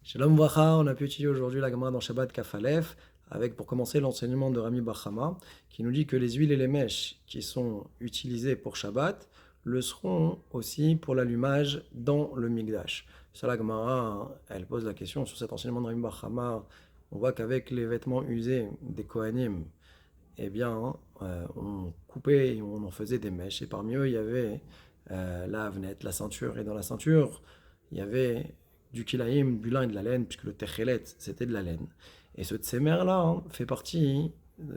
Shalom Vracha, on a pu étudier aujourd'hui la Gemara dans Shabbat Kaf Aleph, avec pour commencer l'enseignement de Rami Bar Chama, qui nous dit que les huiles et les mèches qui sont utilisées pour Shabbat le seront aussi pour l'allumage dans le Mikdash. Ça, la Gemara, elle pose la question sur cet enseignement de Rami Bar Chama. On voit qu'avec les vêtements usés des Kohanim, eh bien, on coupait et on en faisait des mèches. Et parmi eux, il y avait la havnet, la ceinture. Et dans la ceinture, il y avait du kilaïm, du lin et de la laine, puisque le techelet, c'était de la laine. Et ce tsemer-là fait partie,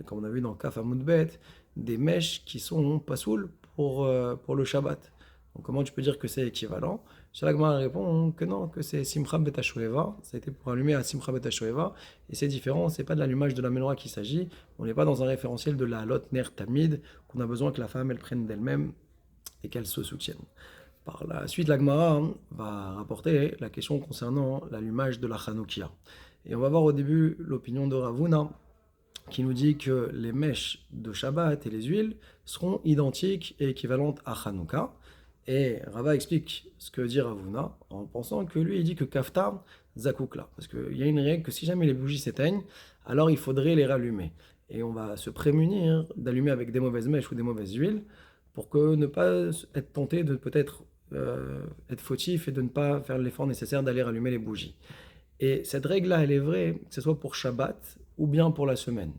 comme on a vu dans Kaf Amoudbet, des mèches qui sont pasoul pour le Shabbat. Donc comment tu peux dire que c'est équivalent? Shalagma répond que non, que c'est Simcha Bet HaShoeva, ça a été pour allumer à Simcha Bet HaShoeva, et c'est différent, c'est pas de l'allumage de la menorah qu'il s'agit, on n'est pas dans un référentiel de la lot ner tamid, qu'on a besoin que la femme elle prenne d'elle-même et qu'elle se soutienne. Par la suite, la Gemara va rapporter la question concernant l'allumage de la Hanoukia. Et on va voir au début l'opinion de Ravuna, qui nous dit que les mèches de Shabbat et les huiles seront identiques et équivalentes à Hanouka. Et Rava explique ce que dit Ravuna en pensant que lui il dit que Kafta Zakoukla. Parce qu'il y a une règle que si jamais les bougies s'éteignent, alors il faudrait les rallumer. Et on va se prémunir d'allumer avec des mauvaises mèches ou des mauvaises huiles pour que ne pas être tenté de peut-être être fautif et de ne pas faire l'effort nécessaire d'aller rallumer les bougies. Et cette règle-là, elle est vraie, que ce soit pour Shabbat ou bien pour la semaine.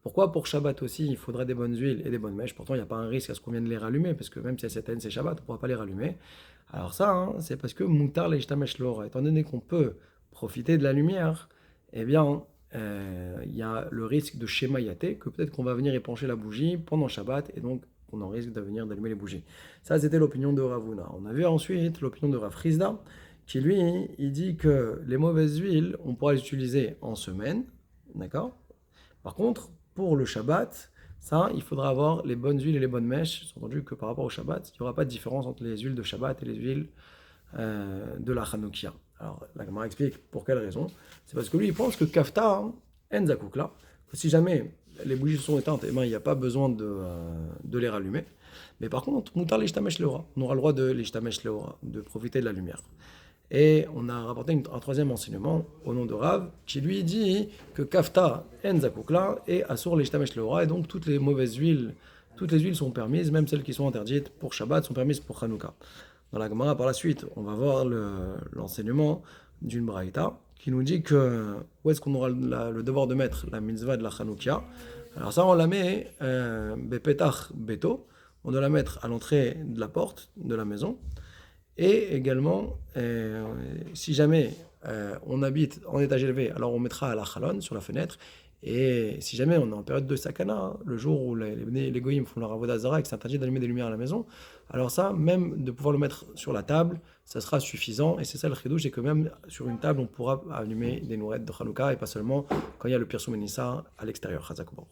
Pourquoi pour Shabbat aussi, il faudra des bonnes huiles et des bonnes mèches? Pourtant, il n'y a pas un risque à ce qu'on vienne les rallumer, parce que même si elles s'éteignent, c'est Shabbat, on ne pourra pas les rallumer. Alors ça, c'est parce que Moutar leishtamesh l'ora. Étant donné qu'on peut profiter de la lumière, eh bien, il y a le risque de schéma yaté, que peut-être qu'on va venir épancher la bougie pendant Shabbat, et donc on en risque de venir d'allumer les bougies. Ça, c'était l'opinion de Ravuna. On a vu ensuite l'opinion de Rav Frisda, qui lui, il dit que les mauvaises huiles, on pourra les utiliser en semaine, d'accord? Par contre, pour le Shabbat, ça, il faudra avoir les bonnes huiles et les bonnes mèches. C'est entendu que par rapport au Shabbat, il n'y aura pas de différence entre les huiles de Shabbat et les huiles de la Hanoukia. Alors, la Gemara explique pour quelle raison. C'est parce que lui, il pense que Kafta, Enzakoukla, que si jamais les bougies sont éteintes, eh ben, il n'y a pas besoin de les rallumer. Mais par contre, Moutar l'ishtamesh leora. On aura le droit de l'ishtamesh leora, de profiter de la lumière. Et on a rapporté un troisième enseignement au nom de Rav, qui lui dit que Kafta en Zakukla et Asur l'ishtamesh leora, et donc toutes les mauvaises huiles, toutes les huiles sont permises, même celles qui sont interdites pour Shabbat sont permises pour Hanouka. Dans la Gemara, par la suite, on va voir l'enseignement d'une Braïta qui nous dit que où est-ce qu'on aura le devoir de mettre la mitzvah de la Hanoukia. Alors ça, on la met Bepetach Beto, on doit la mettre à l'entrée de la porte de la maison. Et également, si jamais on habite en étage élevé, alors on mettra à la chalon, sur la fenêtre. Et si jamais on est en période de sakana, le jour où les goïms font leur avodah zara et que c'est interdit d'allumer des lumières à la maison, alors ça, même de pouvoir le mettre sur la table, ça sera suffisant. Et c'est ça le chidouche, c'est que même sur une table, on pourra allumer des nourettes de Hanouka et pas seulement quand il y a le pirsou menissa à l'extérieur. Chazak Baruch.